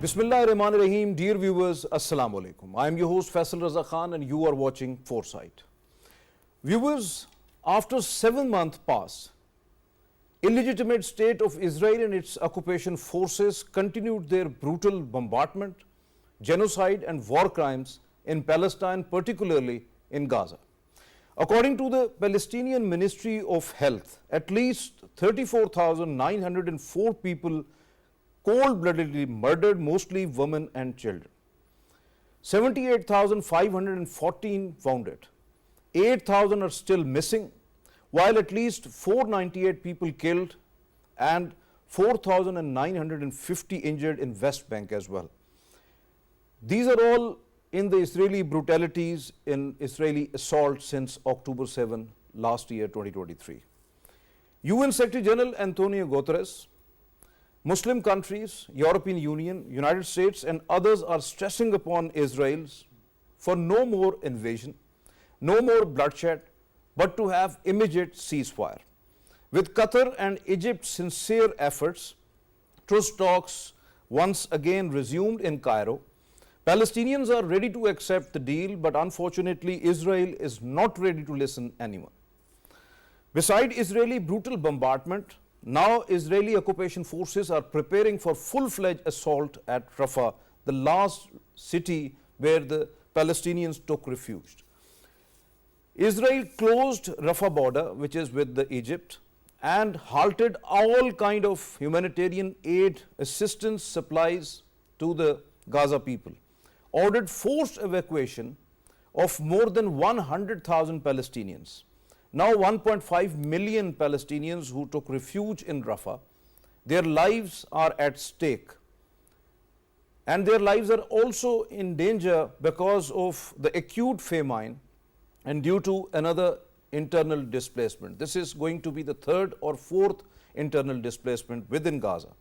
Bismillahirrahmanirrahim. Dear viewers, Assalamu alaikum. I am your host Faisal Raza Khan and you are watching Foresight. Viewers, after 7 months past, illegitimate state of Israel and its occupation forces continued their brutal bombardment, genocide and war crimes in Palestine, particularly in Gaza. According to the Palestinian Ministry of Health, at least 34,904 people cold-bloodedly murdered, mostly women and children. 78,514 wounded. 8,000 are still missing, while at least 498 people killed and 4,950 injured in West Bank as well. These are all in the Israeli brutalities in Israeli assault since October 7 last year, 2023. UN Secretary General Antonio Guterres, Muslim countries, European Union, United States and others are stressing upon Israel for no more invasion, no more bloodshed, but to have immediate ceasefire. With Qatar and Egypt's sincere efforts, truce talks once again resumed in Cairo. Palestinians are ready to accept the deal, but unfortunately Israel is not ready to listen anyone. Beside Israeli brutal bombardment, now Israeli occupation forces are preparing for full-fledged assault at Rafah, the last city where the Palestinians took refuge. Israel closed Rafah border, which is with the Egypt, and halted all kind of humanitarian aid, assistance, supplies to the Gaza people. Ordered forced evacuation of more than 100,000 Palestinians. Now 1.5 million Palestinians who took refuge in Rafah, their lives are at stake. And their lives are also in danger because of the acute famine and due to another internal displacement. This is going to be the third or fourth internal displacement within Gaza.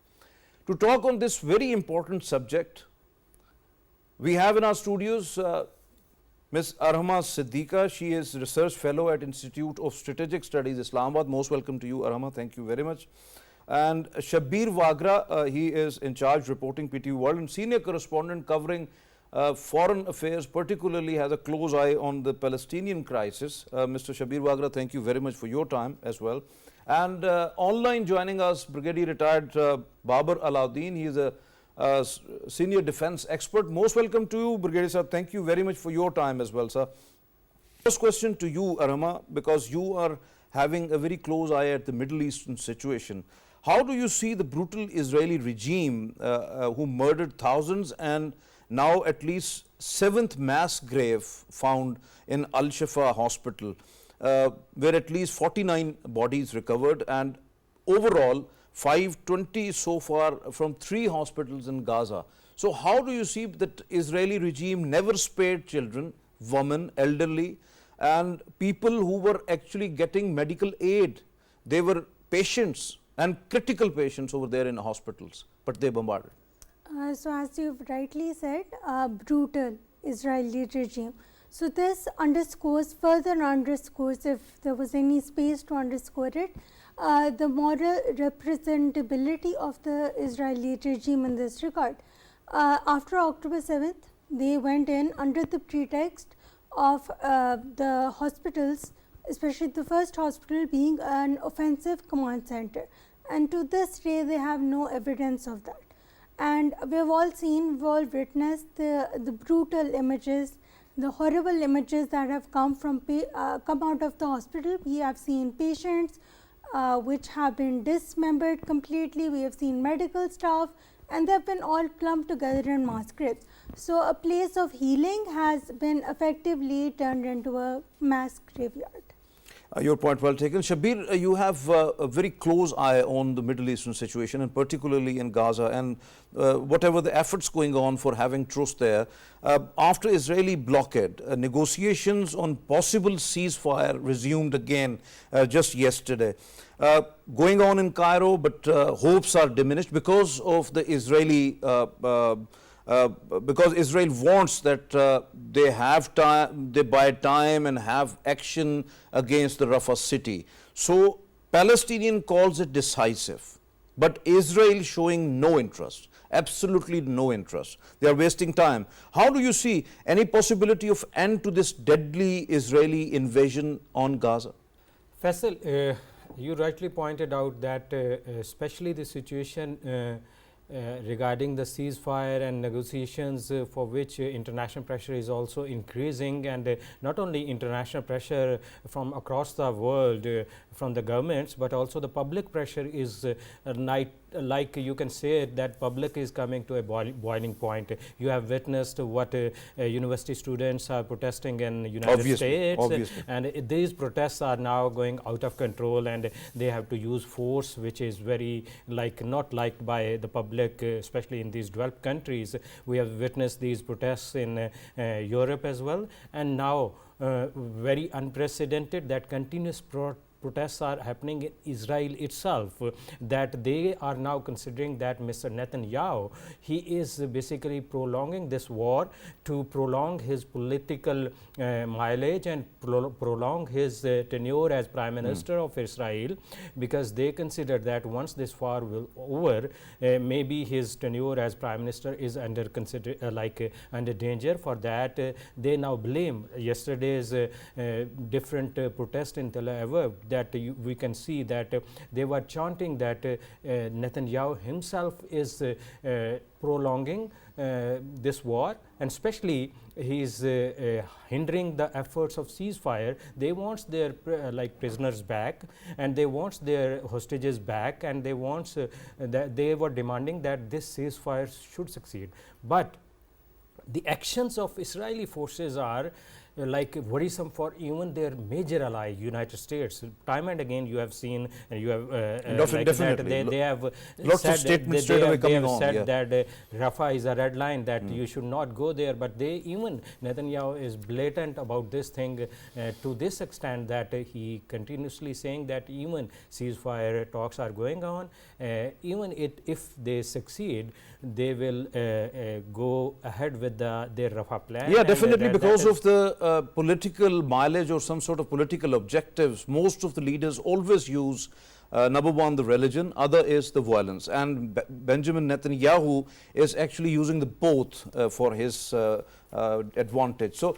To talk on this very important subject, we have in our studios Ms. Arhama Siddiqa. She is Research Fellow at Institute of Strategic Studies, Islamabad. Most welcome to you, Arhama. Thank you very much. And Shabbir Wahgra, he is Incharge reporting PTV World and Senior Correspondent covering foreign affairs, particularly has a close eye on the Palestinian crisis. Mr. Shabbir Wahgra, thank you very much for your time as well. And online joining us, Brigadier retired Babar Alauddin. He is a senior defense expert. Most welcome to you, Brigadier sir. Thank you very much for your time as well, sir. First question to you, Arhama, because you are having a very close eye at the Middle Eastern situation. How do you see the brutal Israeli regime who murdered thousands and now at least 7th mass grave found in Al-Shifa hospital, where at least 49 bodies recovered and overall 520 so far from 3 hospitals in Gaza. So how do you see that Israeli regime never spared children, women, elderly and people who were actually getting medical aid? They were patients and critical patients over there in hospitals, but they bombarded. So as you've rightly said, brutal Israeli regime. So this further underscores, if there was any space to underscore it, the moral representability of the Israeli regime in this regard. After October 7th, they went in under the pretext of the hospitals, especially the first hospital being an offensive command center. And to this day, they have no evidence of that. And we have all seen, we all witnessed the brutal images, the horrible images that have come out of the hospital. We have seen patients which have been dismembered completely. We have seen medical staff and they have been all clumped together in mass graves. So a place of healing has been effectively turned into a mass graveyard. Your point well taken. Shabbir, you have a very close eye on the Middle Eastern situation and particularly in Gaza and whatever the efforts going on for having truce there. After Israeli blockade, negotiations on possible ceasefire resumed again just yesterday. Going on in Cairo, but hopes are diminished because of the Israeli because Israel wants that they have time, they buy time and have action against the Rafah city. So Palestinian calls it decisive. but Israel showing no interest, absolutely no interest. They are wasting time. How do you see any possibility of end to this deadly Israeli invasion on Gaza? Faisal, you rightly pointed out that especially the situation regarding the ceasefire and negotiations for which international pressure is also increasing, and not only international pressure from across the world from the governments, but also the public pressure is like you can say that public is coming to a boiling point. You have witnessed what university students are protesting in United States, and these protests are now going out of control, and they have to use force which is very not liked by the public, especially in these developed countries. We have witnessed these protests in Europe as well, and now very unprecedented that continuous protests are happening in Israel itself, that they are now considering that Mr. Netanyahu, he is basically prolonging this war to prolong his political mileage and prolong his tenure as Prime Minister of Israel, because they consider that once this war will over, maybe his tenure as Prime Minister is under under danger. For that, they now blame yesterday's different protest in Tel Aviv, that we can see that they were chanting that Netanyahu himself is prolonging this war, and especially he is hindering the efforts of ceasefire. They want their prisoners back, and they want their hostages back, and they want that they were demanding that this ceasefire should succeed. But the actions of Israeli forces are worrisome for even their major ally, United States. Time and again you have seen, and you have they have lots of statements straight away coming on. That Rafah is a red line, that you should not go there, but they even Netanyahu is blatant about this thing to this extent that he continuously saying that even ceasefire talks are going on, even if they succeed, they will go ahead with their Rafah plan. Yeah, definitely, because of the political mileage or some sort of political objectives. Most of the leaders always use number one, the religion, other is the violence, and Benjamin Netanyahu is actually using the both for his advantage. So,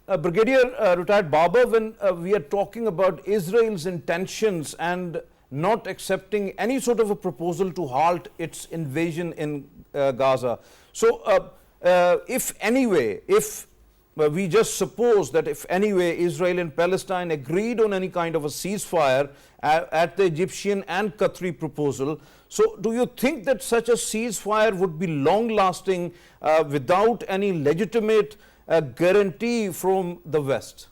Brigadier Retired Babar, when we are talking about Israel's intentions and not accepting any sort of a proposal to halt its invasion in Gaza, so if anyway, if we just suppose that if anyway Israel and Palestine agreed on any kind of a ceasefire at the Egyptian and Qatari proposal, so do you think that such a ceasefire would be long lasting without any legitimate guarantee from the West?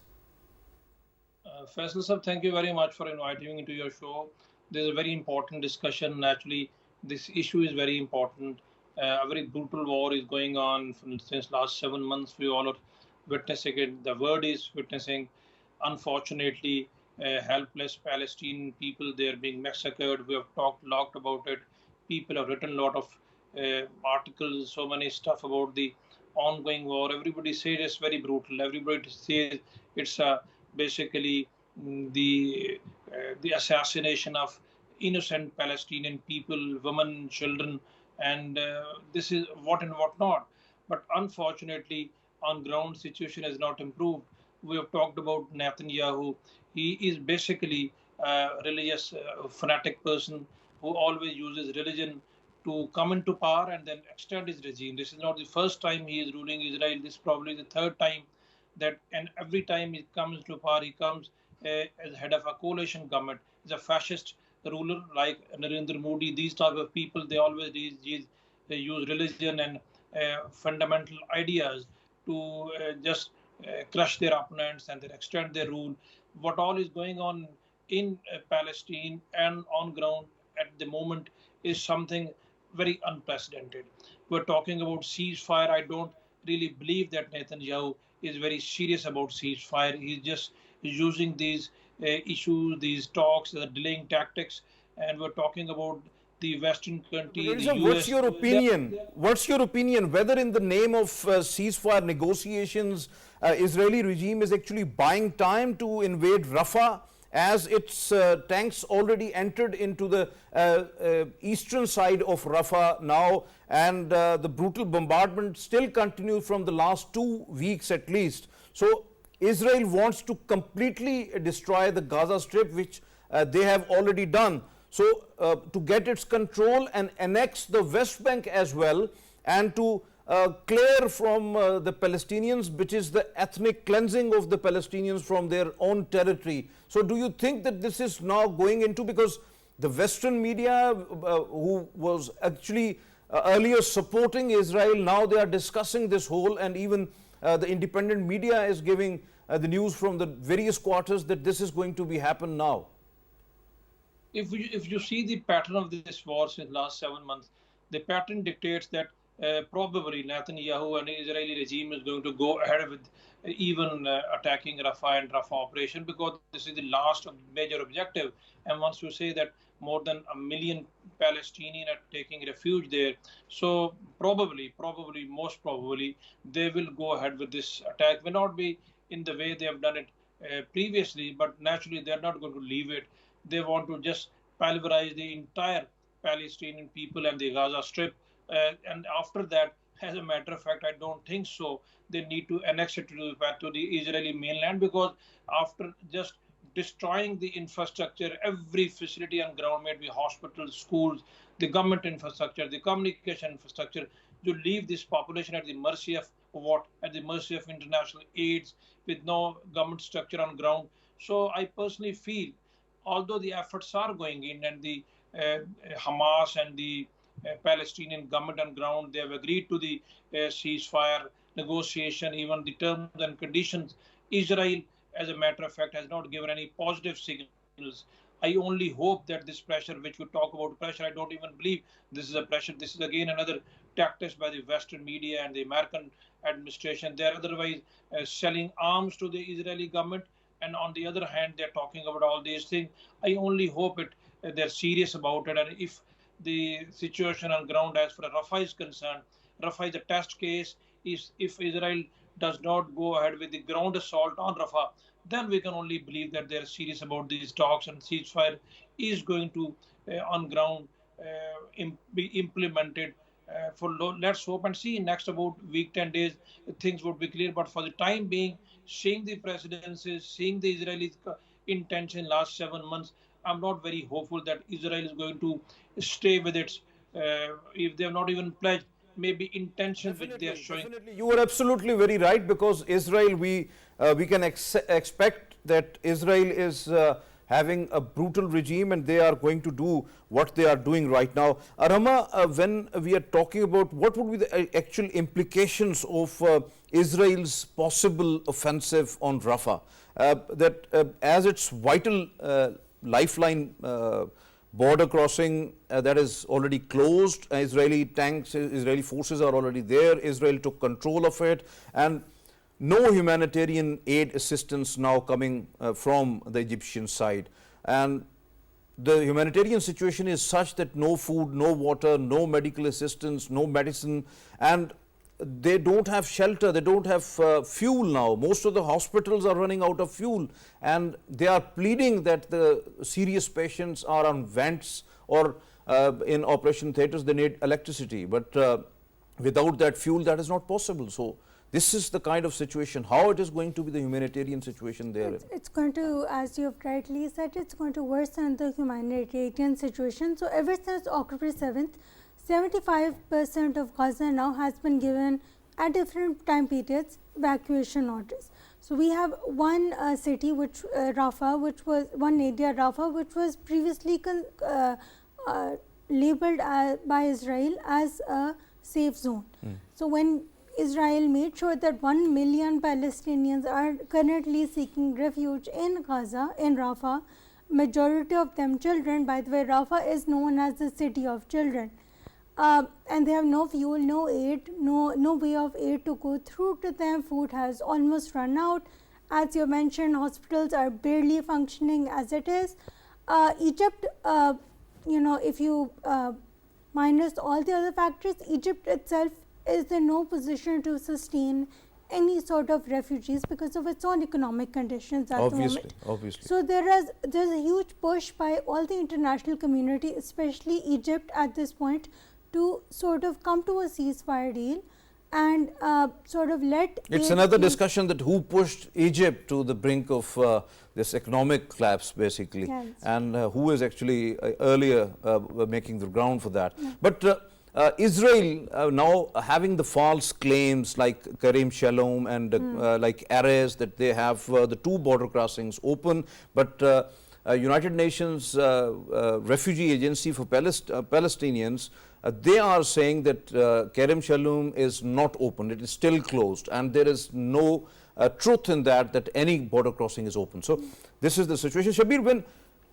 Faisal sir, thank you very much for inviting me into your show. This is a very important discussion. Naturally, this issue is very important. A very brutal war is going on since last 7 months. We all are witnessing it. The world is witnessing. Unfortunately, helpless Palestinian people, they are being massacred. We have talked a lot about it. People have written a lot of articles, so many stuff about the ongoing war. Everybody says it's very brutal. Everybody says it's basically the assassination of innocent Palestinian people, women, children, and this is what and what not. But unfortunately, on ground situation has not improved. We have talked about Netanyahu. He is basically a religious fanatic person who always uses religion to come into power and then extend his regime. This is not the first time he is ruling Israel. This is probably the third time that, and every time he comes to power, he comes as head of a coalition government. He's a fascist ruler like Narendra Modi. These type of people, they always use religion and fundamental ideas to just crush their opponents and then extend their rule. What all is going on in Palestine and on ground at the moment is something very unprecedented. We're talking about ceasefire. I don't really believe that Netanyahu is very serious about ceasefire. He's just using these issues, these talks, the delaying tactics, and we're talking about the Western countries. What's your opinion? What's your opinion whether in the name of ceasefire negotiations, Israeli regime is actually buying time to invade Rafah as its tanks already entered into the eastern side of Rafah now, and the brutal bombardment still continues from the last 2 weeks at least. So Israel wants to completely destroy the Gaza Strip, which they have already done. So to get its control and annex the West Bank as well, and to clear from the Palestinians, which is the ethnic cleansing of the Palestinians from their own territory. So do you think that this is now going into, because the Western media who was actually earlier supporting Israel, now they are discussing this whole, and even the independent media is giving the news from the various quarters that this is going to be happen now? If you see the pattern of this war since last 7 months, the pattern dictates that probably Netanyahu and the Israeli regime is going to go ahead with even attacking Rafah and Rafah operation, because this is the last major objective. And once you say that more than 1 million Palestinians are taking refuge there, so probably, most probably, they will go ahead with this attack. May not be in the way they have done it previously, but naturally they are not going to leave it. They want to just pulverize the entire Palestinian people and the Gaza Strip. And after that, as a matter of fact, I don't think so. They need to annex it to the Israeli mainland, because after just destroying the infrastructure, every facility on ground, maybe hospitals, schools, the government infrastructure, the communication infrastructure, you leave this population at the mercy of what? At the mercy of international aids with no government structure on ground. So I personally feel, although the efforts are going in, and the Hamas and the Palestinian government on ground, they have agreed to the ceasefire negotiation, even the terms and conditions. Israel, as a matter of fact, has not given any positive signals. I only hope that this pressure, which we talk about pressure, I don't even believe this is a pressure. This is again another tactics by the Western media and the American administration. They are otherwise selling arms to the Israeli government, and on the other hand, they're talking about all these things. I only hope they're serious about it. And if the situation on ground as far as Rafah is concerned, Rafah is a test case. If Israel does not go ahead with the ground assault on Rafah, then we can only believe that they're serious about these talks, and ceasefire is going to on ground be implemented. Let's hope and see. Next about week, 10 days, things would be clear. But for the time being, seeing the presidencies, seeing the Israeli intention last 7 months, I'm not very hopeful that Israel is going to stay with its, if they have not even pledged, maybe intention which they are showing. Definitely, you are absolutely very right, because Israel, we can expect that Israel is having a brutal regime, and they are going to do what they are doing right now. Arhama, when we are talking about what would be the actual implications of Israel's possible offensive on Rafah, that as its vital lifeline border crossing that is already closed, Israeli tanks, Israeli forces are already there, Israel took control of it, and no humanitarian aid assistance now coming from the Egyptian side. And the humanitarian situation is such that no food, no water, no medical assistance, no medicine, and they don't have shelter, they don't have fuel now. Most of the hospitals are running out of fuel, and they are pleading that the serious patients are on vents or in operation theaters, they need electricity. But without that fuel, that is not possible. So this is the kind of situation, how it is going to be the humanitarian situation there. It's going to, as you have rightly said, it's going to worsen the humanitarian situation. So ever since October 7th, 75% of Gaza now has been given at different time periods evacuation orders. So we have one city, which Rafah, which was one area, Rafah, which was previously labeled by Israel as a safe zone. So when Israel made sure that 1 million Palestinians are currently seeking refuge in Gaza, in Rafah, majority of them children. By the way, Rafah is known as the city of children. And they have no fuel, no aid, no way of aid to go through to them. Food has almost run out. As you mentioned, hospitals are barely functioning as it is. Egypt, if you minus all the other factors, Egypt itself is in no position to sustain any sort of refugees because of its own economic conditions at the moment. Obviously. So there's a huge push by all the international community, especially Egypt at this point, to sort of come to a ceasefire deal and sort of let It's another discussion that who pushed Egypt to the brink of this economic collapse basically, Yes. and who is actually earlier making the ground for that. But Israel now having the false claims like Karim Shalom and like Erez, that they have the 2 border crossings open, but United Nations Refugee Agency for Palestinians, they are saying that Karim Shalom is not open, it is still closed, and there is no truth in that any border crossing is open. So this is the situation. Shabbir, when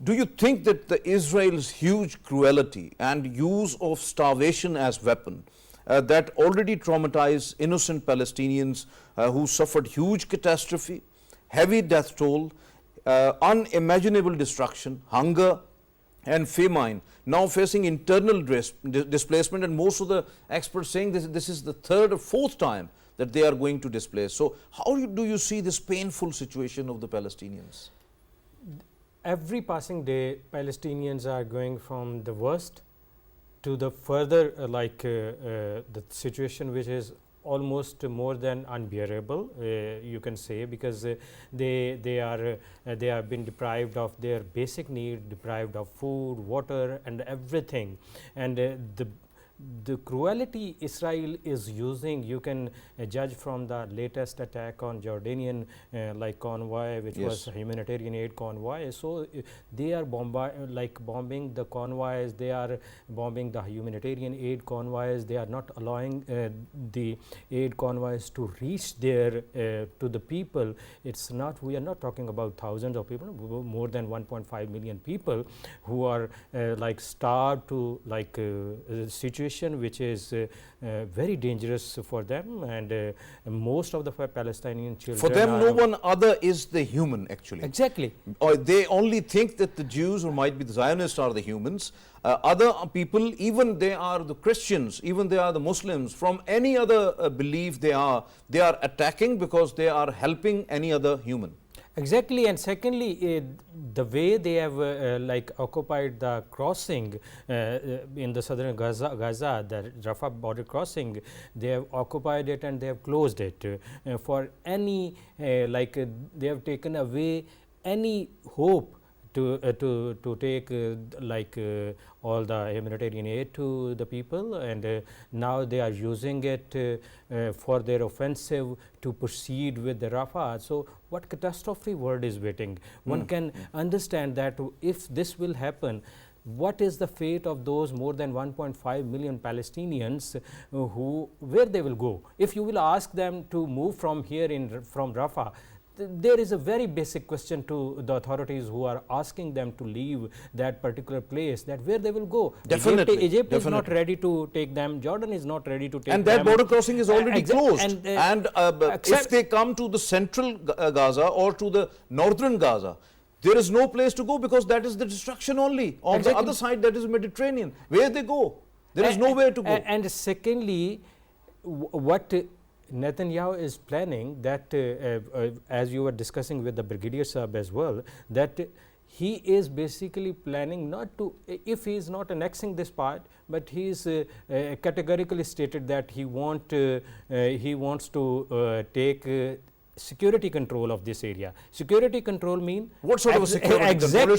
do you think that the Israel's huge cruelty and use of starvation as weapon that already traumatized innocent Palestinians who suffered huge catastrophe, heavy death toll, unimaginable destruction, hunger and famine, now facing internal displacement, and most of the experts saying this is the 3rd or 4th time that they are going to displace. So how do you see this painful situation of the Palestinians? Every passing day, Palestinians are going from the worst to the further the situation which is almost more than unbearable, you can say, because they have been deprived of their basic need, deprived of food, water and everything, and the cruelty Israel is using, you can judge from the latest attack on Jordanian convoy, which was a humanitarian aid convoy. So they are bombing the convoys, they are bombing the humanitarian aid convoys, they are not allowing the aid convoys to reach there to the people. It's not, we are not talking about thousands of people, more than 1.5 million people who are starved to a situation which is very dangerous for them, and most of the Palestinian children, for them no one other is the human actually. Exactly. Or they only think that the Jews, or might be the Zionists, are the humans. Other people, even they are the Christians, even they are the Muslims, from any other belief they are attacking because they are helping any other human. Exactly, and secondly, the way they have occupied the crossing in the southern Gaza, the Rafah border crossing, they have occupied it and they have closed it for any they have taken away any hope to take all the humanitarian aid to the people, and now they are using it for their offensive to proceed with the Rafah. So what catastrophe world is waiting? One can understand that if this will happen, what is the fate of those more than 1.5 million Palestinians where they will go? If you will ask them to move from here from Rafah, there is a very basic question to the authorities who are asking them to leave that particular place, that where they will go. Definitely. Egypt is not ready to take them, Jordan is not ready to take them. And that border crossing is already closed. And if they come to the central Gaza or to the northern Gaza, there is no place to go because that is the destruction only. On the other side, that is Mediterranean. Where they go? There is nowhere to go. And secondly, what Netanyahu is planning, that as you were discussing with the Brigadier Sahab as well, that he is basically planning not to, if he is not annexing this part, but he is categorically stated that he wants to take security control of this area. Security control mean what sort of a security control?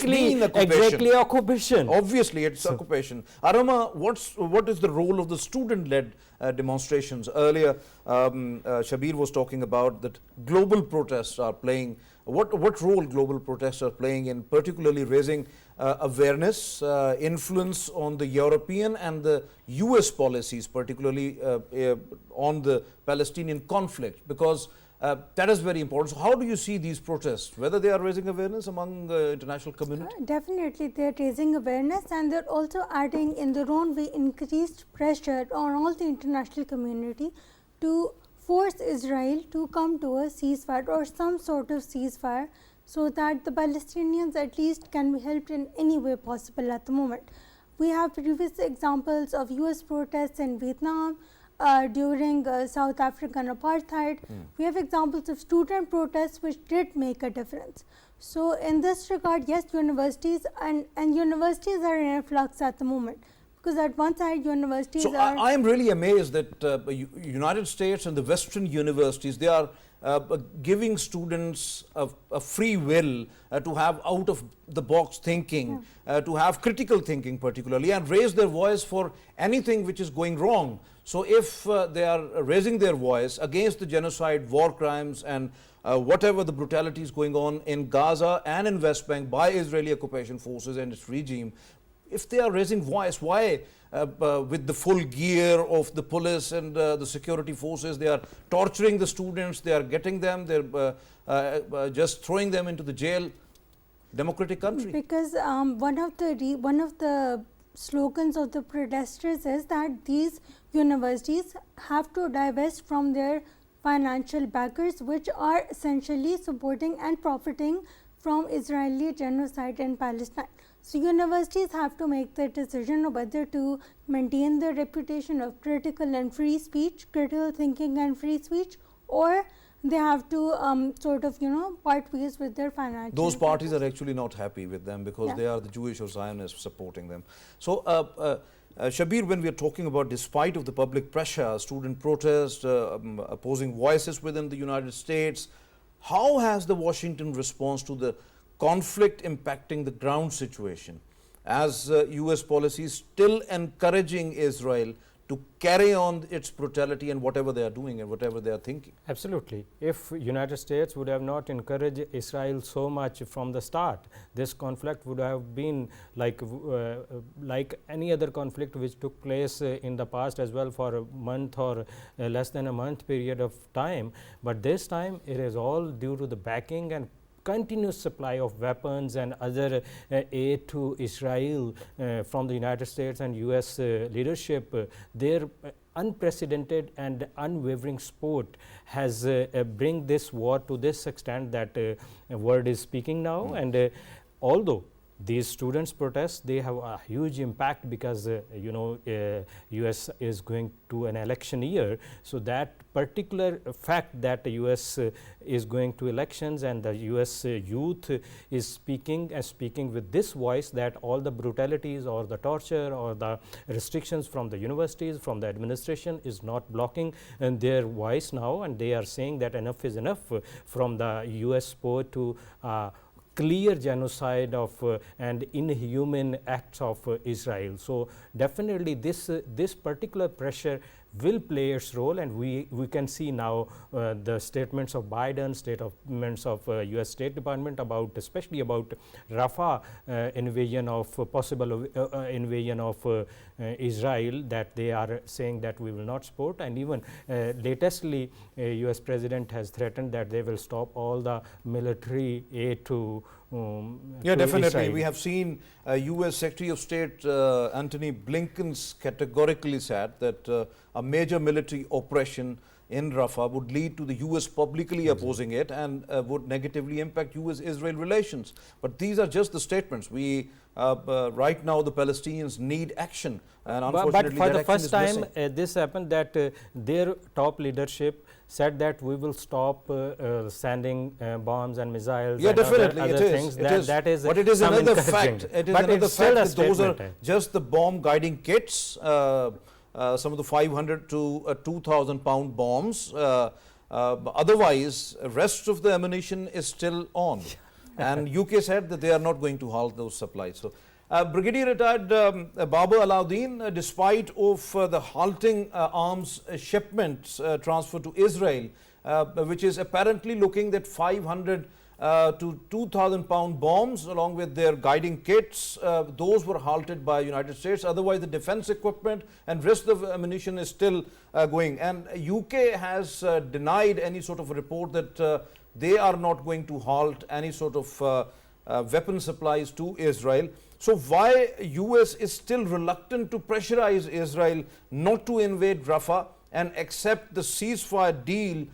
Exactly occupation. Obviously, it's occupation. Arhama, what is the role of the student-led demonstrations? Earlier, Shabbir was talking about that global protests are playing. What role global protests are playing in particularly raising awareness, influence on the European and the US policies, particularly on the Palestinian conflict, because that is very important. So how do you see these protests, whether they are raising awareness among the international community? Definitely they are raising awareness, and they are also adding in their own way increased pressure on all the international community to force Israel to come to a ceasefire or some sort of ceasefire, so that the Palestinians at least can be helped in any way possible at the moment. We have previous examples of US protests in Vietnam, during South African apartheid. We have examples of student protests which did make a difference. So, in this regard, yes, universities and universities are in a flux at the moment, because at one side universities So are. I am really amazed that United States and the Western universities, they are giving students a free will to have out of the box thinking, to have critical thinking particularly, and raise their voice for anything which is going wrong. So if they are raising their voice against the genocide, war crimes, and whatever the brutality is going on in Gaza and in West Bank by Israeli occupation forces and its regime, if they are raising voice, why with the full gear of the police and the security forces, they are torturing the students, they are getting them, they're just throwing them into the jail? Democratic country. Because one of the slogans of the protesters is that these universities have to divest from their financial backers, which are essentially supporting and profiting from Israeli genocide in Palestine. So, universities have to make the decision of whether to maintain their reputation of critical and free speech, critical thinking and free speech, or they have to sort of part ways with their financial. Those parties are actually not happy with them because they are the Jewish or Zionists supporting them. So, Shabbir, when we are talking about, despite of the public pressure, student protest, opposing voices within the United States, how has the Washington response to the conflict impacting the ground situation, as US policy is still encouraging Israel to carry on its brutality and whatever they are doing and whatever they are thinking? Absolutely. If United States would have not encouraged Israel so much from the start, this conflict would have been like any other conflict which took place in the past as well for a month or less than a month period of time. But this time it is all due to the backing and continuous supply of weapons and other aid to Israel from the United States and US leadership. Their unprecedented and unwavering support has bring this war to this extent that world is speaking now. And although these students protest, they have a huge impact because US is going to an election year. So that particular fact that the US is going to elections and the US youth is speaking with this voice, that all the brutalities or the torture or the restrictions from the universities, from the administration is not blocking and their voice now, and they are saying that enough is enough from the US support to clear genocide of and inhuman acts of Israel. So definitely this particular pressure will play its role, and we can see now the statements of Biden, statements of US State Department about, especially about Rafah invasion of possible invasion of Israel, that they are saying that we will not support. And even latestly US President has threatened that they will stop all the military aid to definitely. Israel. We have seen US Secretary of State Antony Blinken's categorically said that a major military operation in Rafah would lead to the US publicly opposing it and would negatively impact US-Israel relations. But these are just the statements. We right now the Palestinians need action, and unfortunately but for that the action first is time missing. this happened that their top leadership said that we will stop sending bombs and missiles and Definitely other it is. things. That is but it is some another encouraging. fact. It is But another it's still fact a that those are statement. just the bomb guiding kits, some of the 500 to 2,000 pound bombs. Otherwise, rest of the ammunition is still on. And UK said that they are not going to halt those supplies. So, Brigadier Retired Babar Alauddin, despite of the halting arms shipments transferred to Israel, which is apparently looking at 500 to 2,000 pound bombs along with their guiding kits, those were halted by United States. Otherwise, the defense equipment and rest of ammunition is still going. And UK has denied any sort of report that they are not going to halt any sort of weapon supplies to Israel. So why US is still reluctant to pressurize Israel not to invade Rafah and accept the ceasefire deal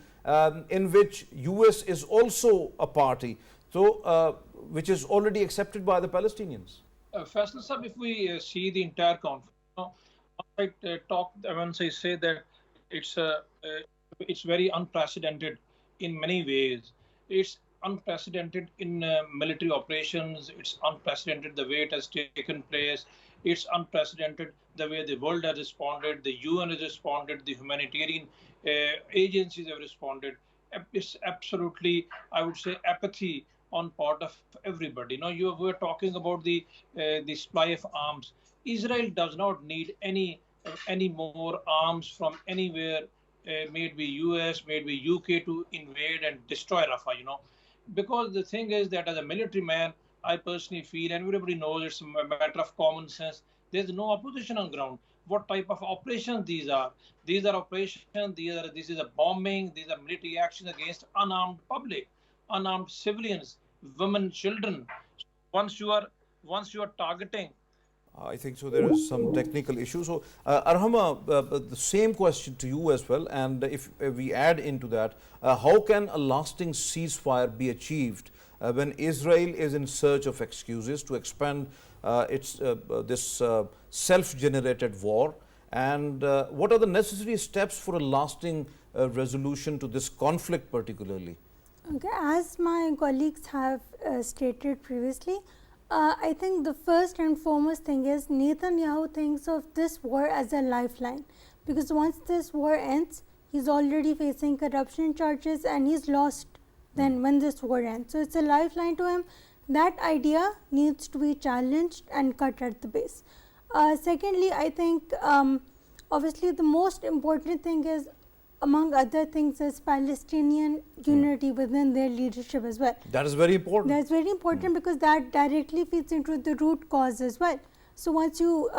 in which US is also a party, so which is already accepted by the Palestinians? Faisal Sahib, if we see the entire conflict, I say that It's it's very unprecedented in many ways. It's unprecedented in military operations. It's unprecedented the way it has taken place. It's unprecedented the way the world has responded. The UN has responded. The humanitarian agencies have responded. It's absolutely, I would say, apathy on part of everybody. Now you were talking about the supply of arms. Israel does not need any more arms from anywhere, may it be US, may it be UK, to invade and destroy Rafah, Because the thing is that as a military man, I personally feel, and everybody knows it's a matter of common sense, there's no opposition on ground. What type of operations these are? These are operations, this is a bombing, these are military actions against unarmed public, unarmed civilians, women, children. Once you are once you are targeting. I think so. There is some technical issue. So, Arhama, the same question to you as well. And if we add into that, how can a lasting ceasefire be achieved when Israel is in search of excuses to expand this self-generated war? And what are the necessary steps for a lasting resolution to this conflict, particularly? Okay, as my colleagues have stated previously, I think the first and foremost thing is Netanyahu thinks of this war as a lifeline, because once this war ends, he's already facing corruption charges and he's lost then when this war ends. So, it's a lifeline to him. That idea needs to be challenged and cut at the base. Secondly, I think obviously the most important thing is, among other things, is Palestinian unity within their leadership as well. That is very important. That's very important because that directly feeds into the root cause as well. So, once you,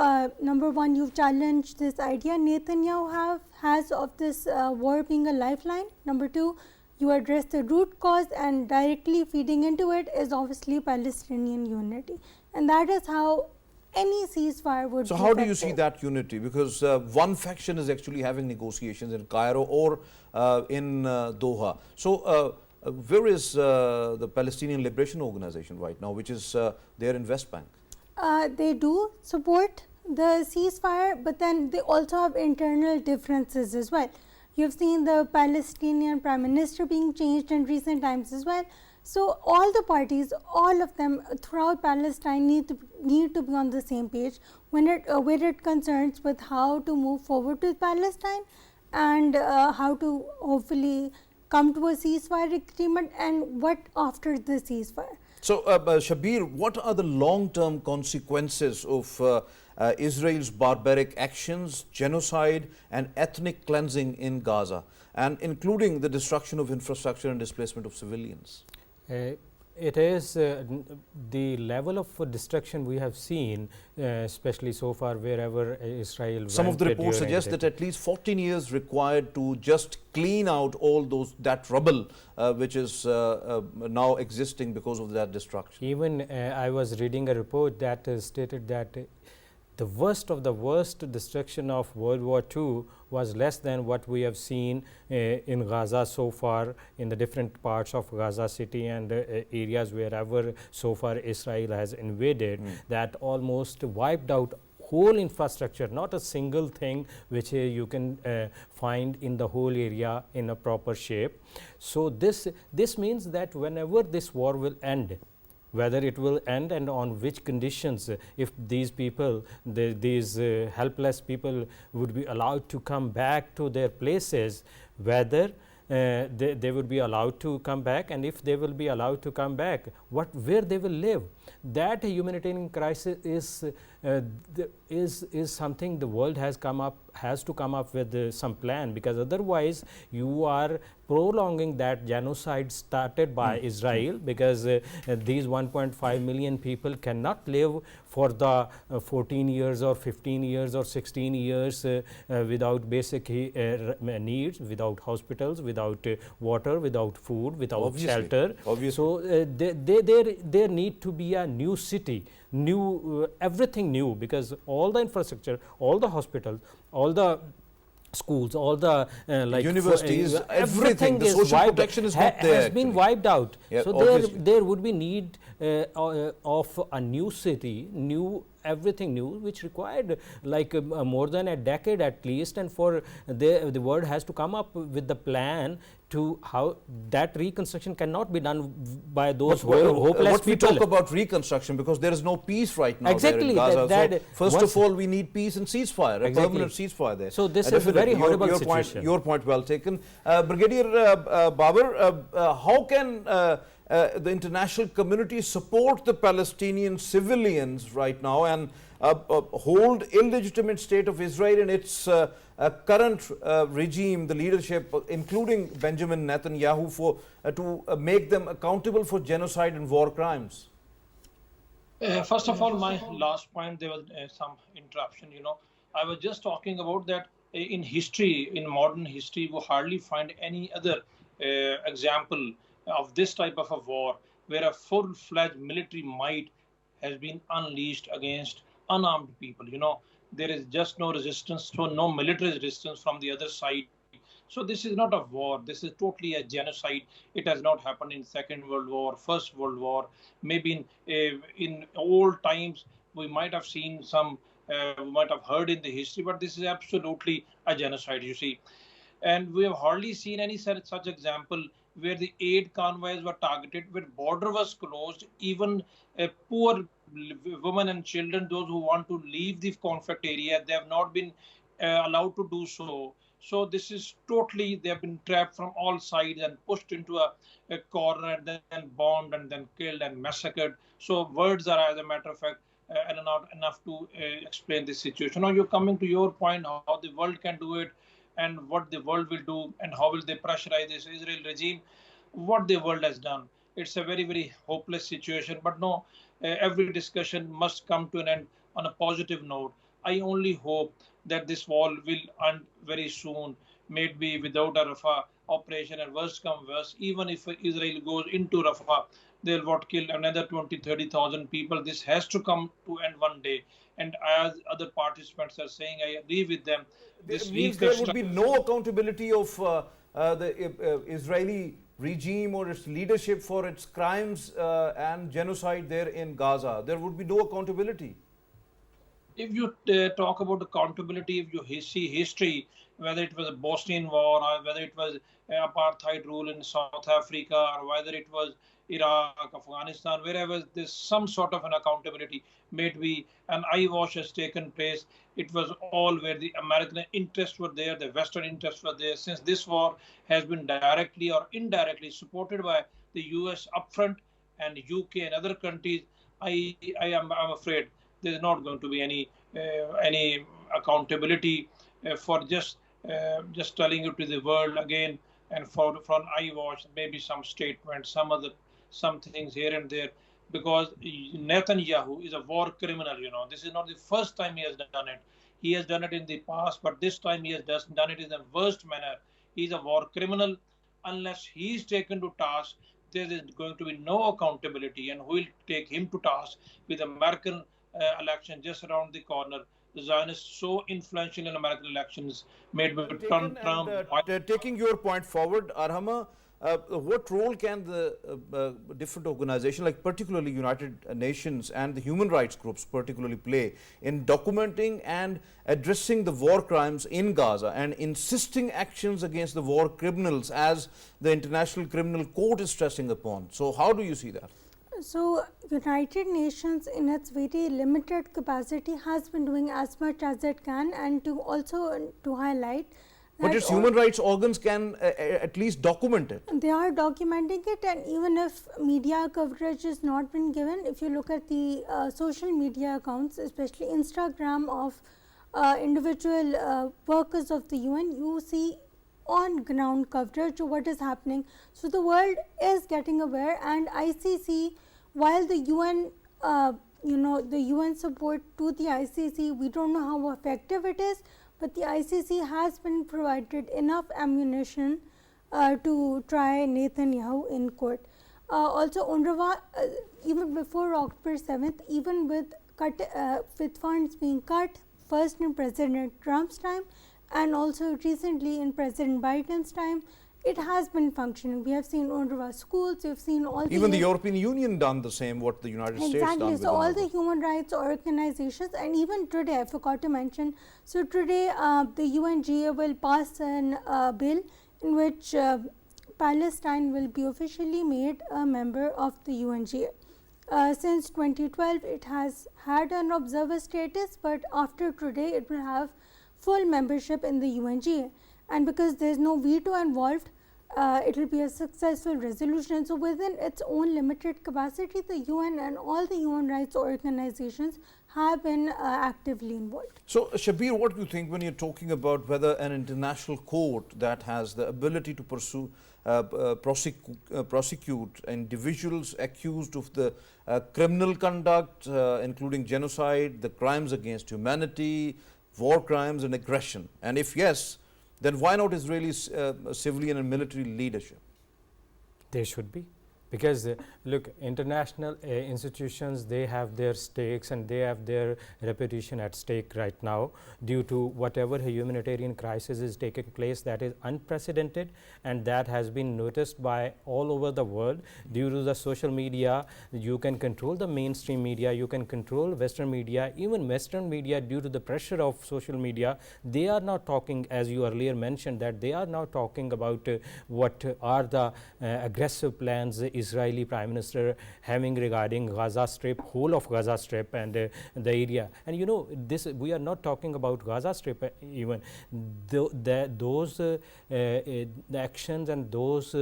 number one, you've challenged this idea Netanyahu has of this war being a lifeline. Number two, you address the root cause, and directly feeding into it is obviously Palestinian unity. And that is how any ceasefire would be. So, how do you see that unity? Because one faction is actually having negotiations in Cairo or in Doha. So, where is the Palestinian Liberation Organization right now, which is there in West Bank? They do support the ceasefire, but then they also have internal differences as well. You've seen the Palestinian Prime Minister being changed in recent times as well. So, all the parties, all of them throughout Palestine need to be on the same page when where it concerns with how to move forward with Palestine and how to hopefully come to a ceasefire agreement and what after the ceasefire. So, Shabbir, what are the long-term consequences of Israel's barbaric actions, genocide and ethnic cleansing in Gaza, and including the destruction of infrastructure and displacement of civilians? It is the level of destruction we have seen, especially so far wherever Israel. Some of the reports suggest that at least 14 years required to just clean out all that rubble which is now existing because of that destruction. Even I was reading a report that stated that the worst of the worst destruction of World War II was less than what we have seen in Gaza so far, in the different parts of Gaza city and areas wherever so far Israel has invaded, that almost wiped out whole infrastructure, not a single thing which you can find in the whole area in a proper shape. So, this means that whenever this war will end, whether it will end and on which conditions, if these people, these helpless people would be allowed to come back to their places, whether they would be allowed to come back, and if they will be allowed to come back, where they will live. That humanitarian crisis is something the world has to come up with some plan, because otherwise you are prolonging that genocide started by Israel, because these 1.5 million people cannot live for the 14 years or 15 years or 16 years without basic needs, without hospitals, without water, without food, without shelter. So, there need to be a new city, new everything new, because all the infrastructure, all the hospitals, all the schools, all the like universities, everything. The is social wiped, protection is not there. has been wiped out. Yeah, so obviously. there would be need of a new city, everything new, which required like more than a decade at least, and for the world has to come up with the plan to how that reconstruction cannot be done by those hopeless what people. We talk about reconstruction because there is no peace right now Exactly, there in Gaza. that So first of all, we need peace and ceasefire, a permanent ceasefire there. So this is a very horrible situation. Your point well taken. Brigadier Babar, how can the international community support the Palestinian civilians right now and hold illegitimate state of Israel in its current regime, the leadership, including Benjamin Netanyahu, for to make them accountable for genocide and war crimes? First of all, my last point, there was some interruption. I was just talking about that in history, in modern history, we hardly find any other example of this type of a war where a full-fledged military might has been unleashed against unarmed people. There is just no resistance, so no military resistance from the other side. So this is not a war. This is totally a genocide. It has not happened in Second World War, First World War. Maybe in old times we might have seen some, we might have heard in the history, but this is absolutely a genocide, you see. And we have hardly seen any such example where the aid convoys were targeted, where border was closed, even poor women and children, those who want to leave the conflict area, they have not been allowed to do so. So this is totally, they have been trapped from all sides and pushed into a corner and then bombed and then killed and massacred. So words are, as a matter of fact, not enough to explain this situation. Now you're coming to your point, how the world can do it and what the world will do and how will they pressurize this Israel regime. What the world has done, it's a very, very hopeless situation. But no, every discussion must come to an end on a positive note. I only hope that this war will end very soon, maybe without a Rafah operation, and worst come worst, even if Israel goes into Rafah, they'll kill another 20,000-30,000 people. This has to come to end one day. And as other participants are saying, I agree with them. This means there would be no accountability of the Israeli regime or its leadership for its crimes and genocide there in Gaza. There would be no accountability. If you talk about accountability, if you see history, whether it was a Bosnian War or whether it was apartheid rule in South Africa or whether it was Iraq, Afghanistan, wherever there's some sort of an accountability, maybe an eyewash has taken place. It was all where the American interests were there, the Western interests were there. Since this war has been directly or indirectly supported by the US upfront and UK and other countries, I'm afraid there's not going to be any accountability for just telling it to the world again and from eyewash, maybe some statements, some things here and there, because Netanyahu is a war criminal. This is not the first time he has done it. He has done it in the past, but this time he has done it in the worst manner. He's a war criminal. Unless he is taken to task, there is going to be no accountability, and who will take him to task with American election just around the corner. The Zionists so influential in American elections, made with Trump. Taking your point forward, Arhama, what role can the different organizations, like particularly United Nations and the human rights groups particularly, play in documenting and addressing the war crimes in Gaza and insisting actions against the war criminals, as the International Criminal Court is stressing upon? So how do you see that? So, United Nations in its very limited capacity has been doing as much as it can, and to highlight but its human rights organs can at least document it. They are documenting it, and even if media coverage has not been given, if you look at the social media accounts, especially Instagram of individual workers of the UN, you see on ground coverage of what is happening. So the world is getting aware, and ICC, while the UN the UN support to the ICC, we don't know how effective it is, but the ICC has been provided enough ammunition to try Netanyahu in court. Also, UNRWA, even before October 7th, even with funds being cut, first in President Trump's time, and also recently in President Biden's time, it has been functioning. We have seen UNRWA schools, we have seen all Even the European Union done the same, what the United States done. Exactly. With So all the UNRWA. human rights organizations, and even today, I forgot to mention, so today the UNGA will pass an bill in which Palestine will be officially made a member of the UNGA. Since 2012, it has had an observer status, but after today, it will have full membership in the UNGA. And because there is no veto involved, it will be a successful resolution. So, within its own limited capacity, the UN and all the human rights organizations have been actively involved. So, Shabbir, what do you think when you are talking about whether an international court that has the ability to pursue, prosecute individuals accused of the criminal conduct, including genocide, the crimes against humanity, war crimes and aggression, and if yes, then why not Israeli civilian and military leadership? There should be, because look, international institutions, they have their stakes and they have their reputation at stake right now due to whatever humanitarian crisis is taking place that is unprecedented and that has been noticed by all over the world due to the social media. You can control the mainstream media, you can control Western media, even Western media due to the pressure of social media. They are not talking, as you earlier mentioned, that they are now talking about what are the aggressive plans Israeli Prime Minister having regarding Gaza Strip, whole of Gaza Strip and the area. And you know, this we are not talking about Gaza Strip even. Those the actions and those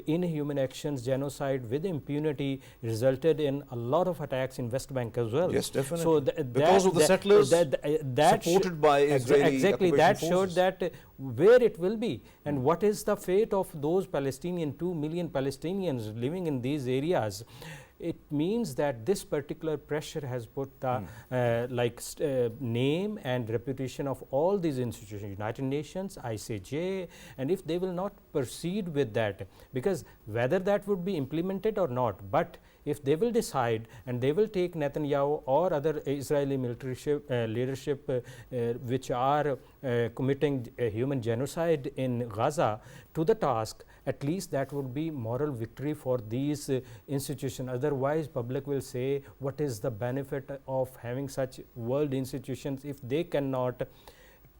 inhuman actions, genocide with impunity resulted in a lot of attacks in West Bank as well. Yes, definitely. So because of the settlers supported by Israeli exactly, that occupation showed forces. that where it will be and what is the fate of those Palestinian 2 million Palestinians living in these areas. It means that this particular pressure has put the name and reputation of all these institutions, United Nations, ICJ, and if they will not proceed with that, because whether that would be implemented or not, but if they will decide and they will take Netanyahu or other Israeli military leadership which are committing human genocide in Gaza to the task, at least that would be moral victory for these institutions. Otherwise, public will say, what is the benefit of having such world institutions if they cannot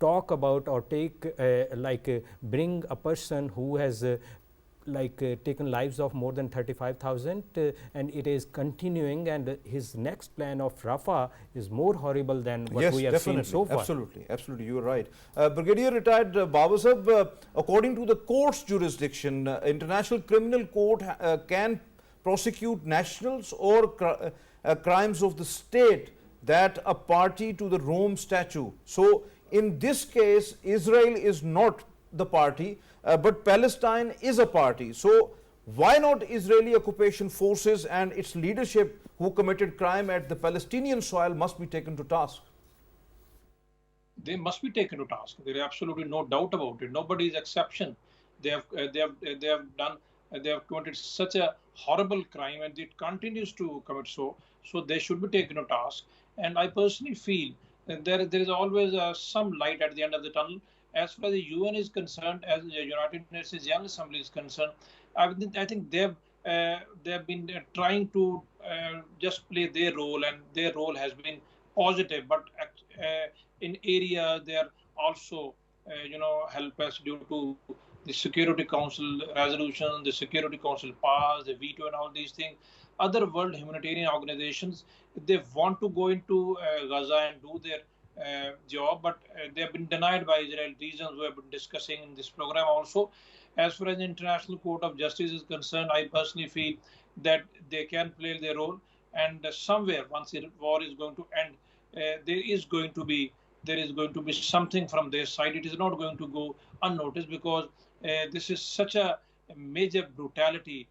talk about or take bring a person who has taken lives of more than 35,000 and it is continuing, and his next plan of Rafah is more horrible than what we have seen so far. Absolutely, absolutely, you are right. Brigadier Retired Babar Sahib, according to the court's jurisdiction, International Criminal Court can prosecute nationals or crimes of the state that are party to the Rome Statute. So, in this case, Israel is not the party, but Palestine is a party. So, why not Israeli occupation forces and its leadership who committed crime at the Palestinian soil must be taken to task? They must be taken to task. There is absolutely no doubt about it. Nobody is exception. They have committed such a horrible crime, and it continues to commit so. So they should be taken to task. And I personally feel that there is always some light at the end of the tunnel. As far as the UN is concerned, as the United Nations General Assembly is concerned, I think they have been trying to just play their role, and their role has been positive. But in area, they are also helpless due to the Security Council resolution, the Security Council pass, the veto, and all these things. Other world humanitarian organizations, they want to go into Gaza and do their job, but they have been denied by Israel. Reasons we have been discussing in this program also. As far as the International Court of Justice is concerned, I personally feel that they can play their role, and somewhere once the war is going to end, there is going to be something from their side. It is not going to go unnoticed, because this is such a major brutality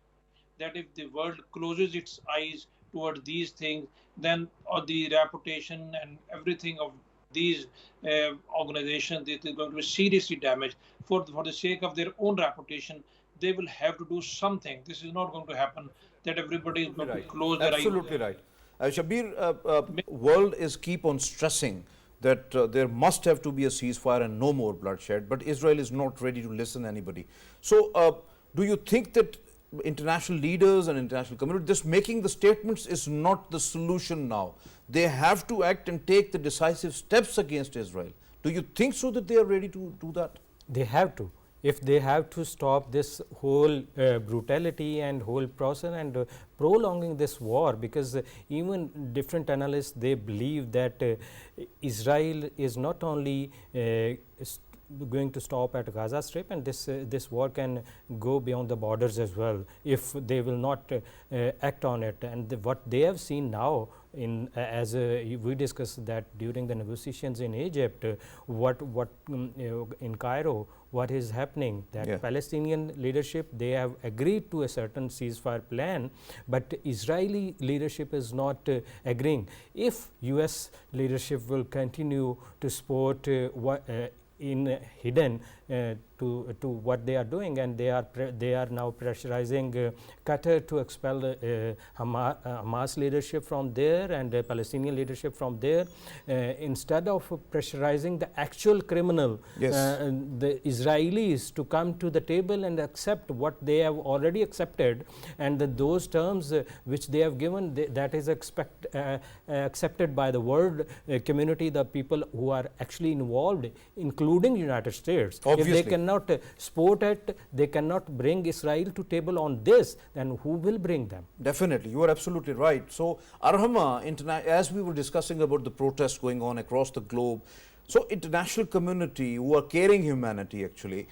that if the world closes its eyes towards these things, then the reputation and everything of these organizations, it is going to be seriously damaged. For the sake of their own reputation, they will have to do something. This is not going to happen that everybody is going to close their eyes. Absolutely right. Shabbir, world is keep on stressing that there must have to be a ceasefire and no more bloodshed, but Israel is not ready to listen to anybody. So do you think that international leaders and international community, just making the statements is not the solution now? They have to act and take the decisive steps against Israel. Do you think so that they are ready to do that? They have to. If they have to stop this whole brutality and whole process and prolonging this war, because even different analysts, they believe that Israel is not only going to stop at Gaza Strip, and this war can go beyond the borders as well if they will not act on it. And what they have seen now, in as we discussed that during the negotiations in Egypt, what in Cairo, what is happening, that Palestinian leadership, they have agreed to a certain ceasefire plan, but Israeli leadership is not agreeing. If US leadership will continue to support in hidden to what they are doing, and they are now pressurizing Qatar to expel Hamas leadership from there and Palestinian leadership from there, instead of pressurizing the actual criminal, the Israelis to come to the table and accept what they have already accepted, and those terms which they have given, that is accepted by the world community, the people who are actually involved, including United States. Obviously. If they cannot support it, they cannot bring Israel to table on this, then who will bring them? Definitely, you are absolutely right. So Arhama, as we were discussing about the protests going on across the globe, so international community who are caring humanity actually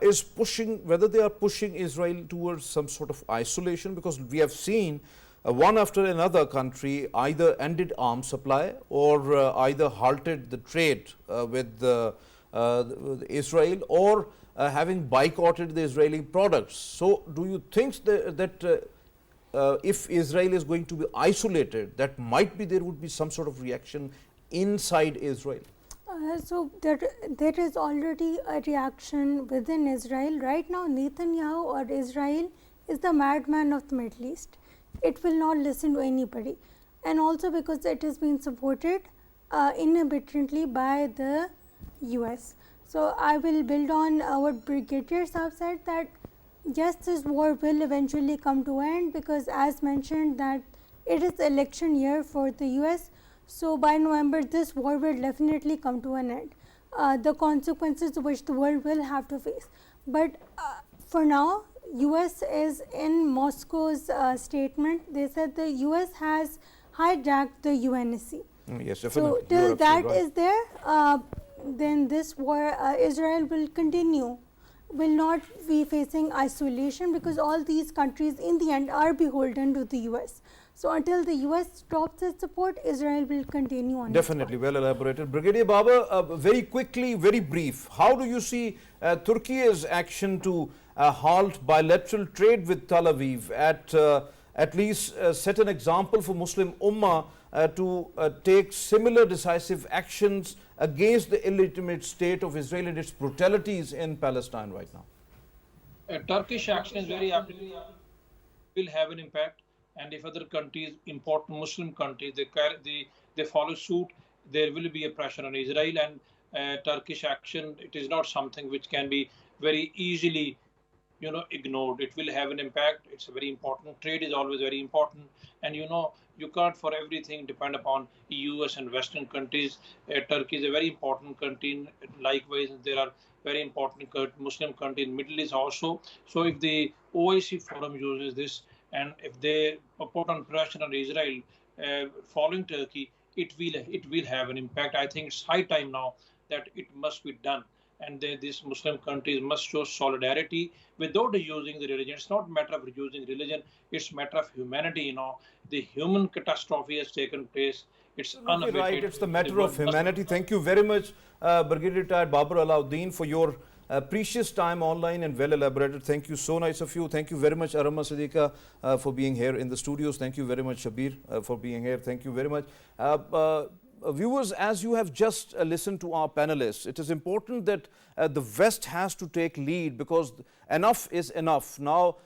is pushing, whether they are pushing Israel towards some sort of isolation, because we have seen one after another country either ended arms supply or either halted the trade with Israel, or having boycotted the Israeli products. So do you think that if Israel is going to be isolated, that might be there would be some sort of reaction inside Israel? So there is already a reaction within Israel. Right now, Netanyahu or Israel is the madman of the Middle East. It will not listen to anybody, and also because it has been supported inadvertently by the US. So I will build on what brigadiers have said, that yes, this war will eventually come to an end, because as mentioned that it is election year for the US. So by November this war will definitely come to an end, the consequences which the world will have to face. But for now, US is in Moscow's statement. They said the US has hijacked the UNSC. Yes, definitely. So till that is there, then this war, Israel will continue, will not be facing isolation, because all these countries in the end are beholden to the US. So until the US stops its support, Israel will continue on. Definitely, well elaborated. Brigadier Babar, very quickly, very brief, how do you see Turkey's action to halt bilateral trade with Tel Aviv, at least set an example for Muslim Ummah to take similar decisive actions against the illegitimate state of Israel and its brutalities in Palestine right now? Turkish action is very will have an impact, and if other countries, important Muslim countries, they follow suit, there will be a pressure on Israel. And Turkish action, it is not something which can be very easily ignored. It will have an impact. It's a very important. Trade is always very important, and you can't for everything depend upon US and Western countries. Turkey is a very important country. Likewise, there are very important Muslim countries in Middle East also. So if the OIC forum uses this, and if they put on pressure on Israel following Turkey, it will have an impact. I think it's high time now that it must be done. And these Muslim countries must show solidarity without using the religion. It's not a matter of using religion, it's a matter of humanity. The human catastrophe has taken place. It's unabated. Right, it's the matter of humanity. Thank you very much, Brigadier Retired Babar Alauddin, for your precious time online and well elaborated. Thank you, so nice of you. Thank you very much, Arhama, Siddiqa, for being here in the studios. Thank you very much, Shabbir, for being here. Thank you very much. viewers, as you have just listened to our panelists, it is important that the West has to take lead, because enough is enough. Now,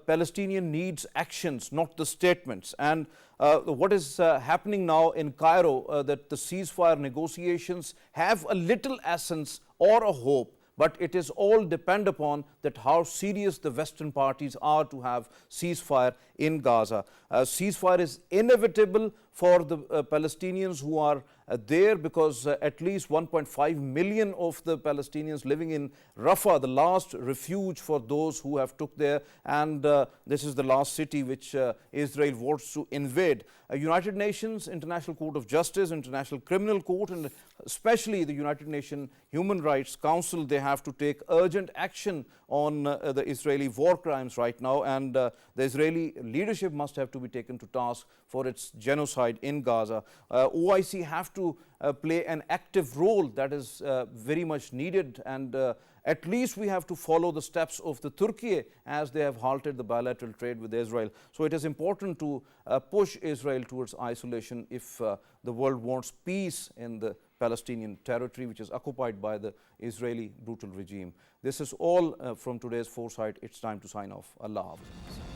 Palestinian needs actions, not the statements. And what is happening now in Cairo, that the ceasefire negotiations have a little essence or a hope, but it is all depend upon that how serious the Western parties are to have ceasefire in Gaza. Ceasefire is inevitable for the Palestinians who are there, because at least 1.5 million of the Palestinians living in Rafah, the last refuge for those who have took there, and this is the last city which Israel wants to invade. United Nations, International Court of Justice, International Criminal Court, and especially the United Nations Human Rights Council, they have to take urgent action on the Israeli war crimes right now, and the Israeli leadership must have to be taken to task for its genocide in Gaza. OIC have to play an active role that is very much needed, and at least we have to follow the steps of the Turkey, as they have halted the bilateral trade with Israel. So it is important to push Israel towards isolation if the world wants peace in the Palestinian territory, which is occupied by the Israeli brutal regime. This is all from today's Foresight. It's time to sign off. Allah Hafiz.